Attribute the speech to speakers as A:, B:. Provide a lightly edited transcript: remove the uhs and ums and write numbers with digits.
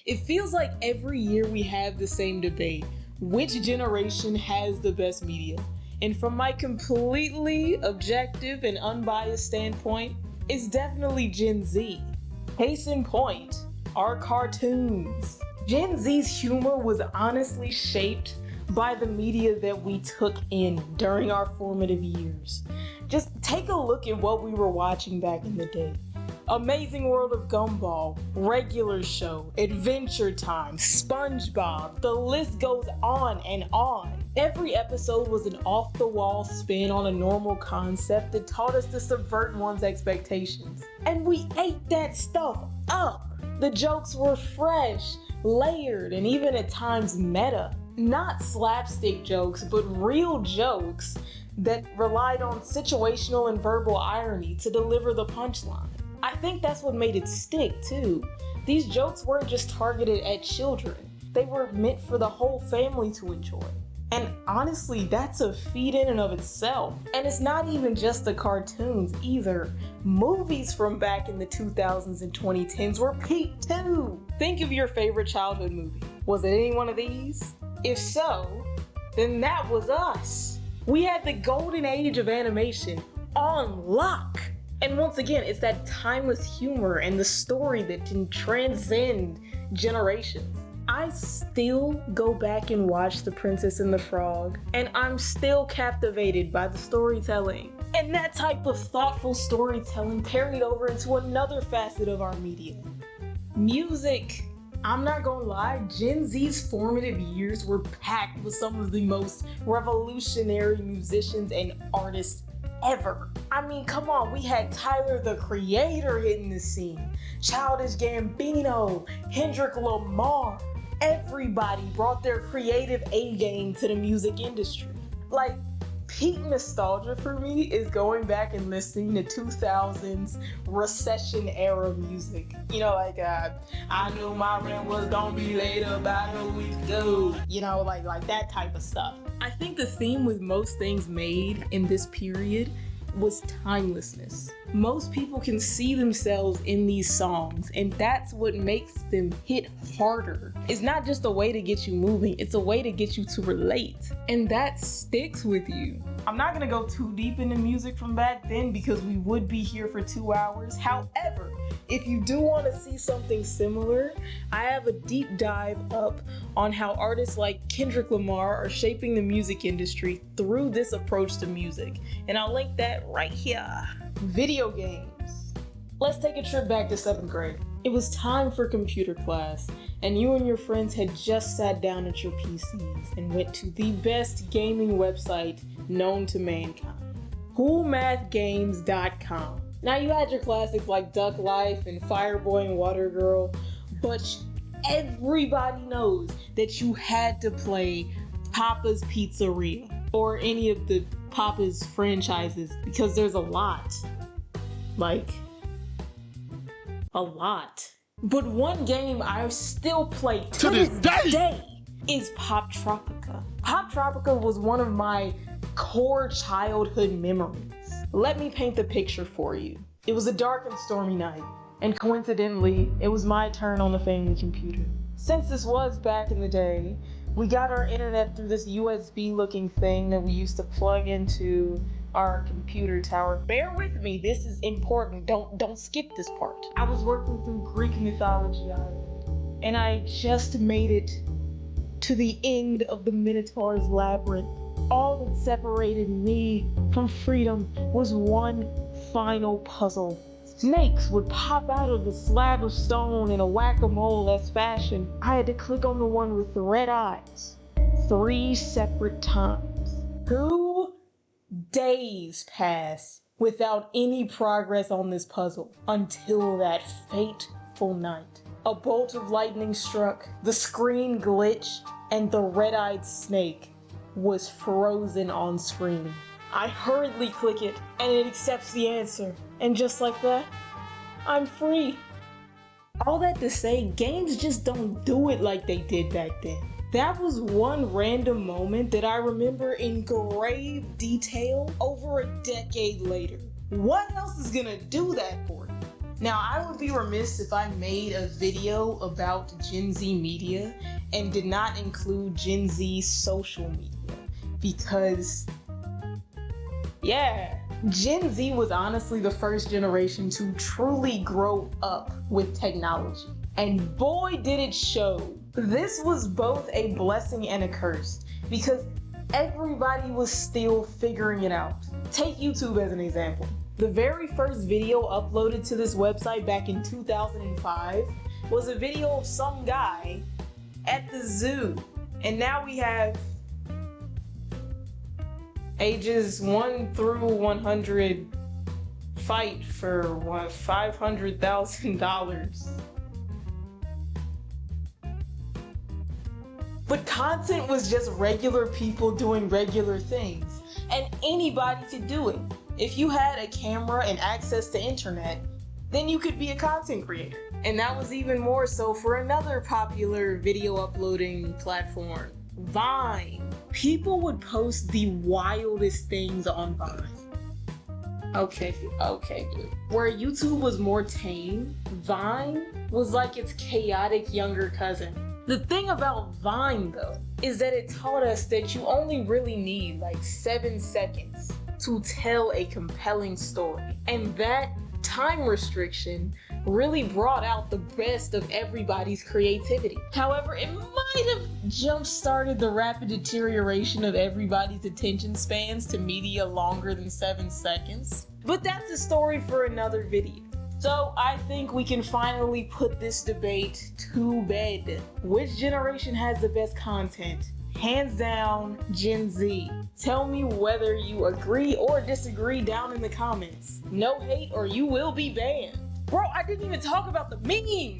A: It feels like every year we have the same debate. Which generation has the best media? And from my completely objective and unbiased standpoint, it's definitely Gen Z. Case in point, our cartoons. Gen Z's humor was honestly shaped by the media that we took in during our formative years. Just take a look at what we were watching back in the day. Amazing World of Gumball, Regular Show, Adventure Time, SpongeBob, the list goes on and on. Every episode was an off-the-wall spin on a normal concept that taught us to subvert one's expectations. And we ate that stuff up. The jokes were fresh, layered, and even at times meta. Not slapstick jokes, but real jokes that relied on situational and verbal irony to deliver the punchline. I think that's what made it stick too. These jokes weren't just targeted at children. They were meant for the whole family to enjoy. And honestly, that's a feat in and of itself. And it's not even just the cartoons either. Movies from back in the 2000s and 2010s were peak too. Think of your favorite childhood movie. Was it any one of these? If so, then that was us. We had the golden age of animation on lock. And once again, it's that timeless humor and the story that can transcend generations. I still go back and watch The Princess and the Frog, and I'm still captivated by the storytelling. And that type of thoughtful storytelling carried over into another facet of our media. Music. I'm not gonna lie, Gen Z's formative years were packed with some of the most revolutionary musicians and artists ever. I mean, come on, we had Tyler the Creator hitting the scene, Childish Gambino, Kendrick Lamar. Everybody brought their creative A-game to the music industry. Like, peak nostalgia for me is going back and listening to 2000s recession era music. You know, like, I knew my rent was gonna be late about a week ago. You know, like that type of stuff. I think the theme with most things made in this period was timelessness. Most people can see themselves in these songs, and that's what makes them hit harder. It's not just a way to get you moving, it's a way to get you to relate. And that sticks with you. I'm not gonna go too deep into music from back then because we would be here for 2 hours. However, if you do want to see something similar, I have a deep dive up on how artists like Kendrick Lamar are shaping the music industry through this approach to music. And I'll link that right here. Video games. Let's take a trip back to 7th grade. It was time for computer class, and you and your friends had just sat down at your PCs and went to the best gaming website known to mankind, coolmathgames.com. Now, you had your classics like Duck Life and Fireboy and Water Girl, but everybody knows that you had to play Papa's Pizzeria or any of the Papa's franchises because there's a lot. Like, a lot. But one game I still play to this day is Pop Tropica. Pop Tropica was one of my core childhood memories. Let me paint the picture for you. It was a dark and stormy night, and coincidentally, it was my turn on the family computer. Since this was back in the day, we got our internet through this USB looking thing that we used to plug into our computer tower. Bear with me, this is important. Don't skip this part. I was working through Greek mythology island, and I just made it to the end of the Minotaur's labyrinth. All that separated me from freedom was one final puzzle. Snakes would pop out of the slab of stone in a whack-a-mole-esque fashion. I had to click on the one with the red eyes 3 separate times. 2 days passed without any progress on this puzzle until that fateful night. A bolt of lightning struck, the screen glitched, and the red-eyed snake was frozen on screen. I hurriedly click it, and it accepts the answer. And just like that, I'm free. All that to say, games just don't do it like they did back then. That was one random moment that I remember in grave detail over a decade later. What else is gonna do that for you? Now, I would be remiss if I made a video about Gen Z media and did not include Gen Z social media because, yeah, Gen Z was honestly the first generation to truly grow up with technology. And boy, did it show. This was both a blessing and a curse because everybody was still figuring it out. Take YouTube as an example. The very first video uploaded to this website back in 2005 was a video of some guy at the zoo. And now we have ages 1 through 100 fight for $500,000. But content was just regular people doing regular things, and anybody could do it. If you had a camera and access to internet, then you could be a content creator. And that was even more so for another popular video uploading platform, Vine. People would post the wildest things on Vine. Okay, good. Where YouTube was more tame, Vine was like its chaotic younger cousin. The thing about Vine, though, is that it taught us that you only really need like 7 seconds to tell a compelling story. And that time restriction really brought out the best of everybody's creativity. However, it might have jump-started the rapid deterioration of everybody's attention spans to media longer than 7 seconds. But that's a story for another video. So I think we can finally put this debate to bed. Which generation has the best content? Hands down, Gen Z. Tell me whether you agree or disagree down in the comments. No hate or you will be banned. Bro, I didn't even talk about the memes.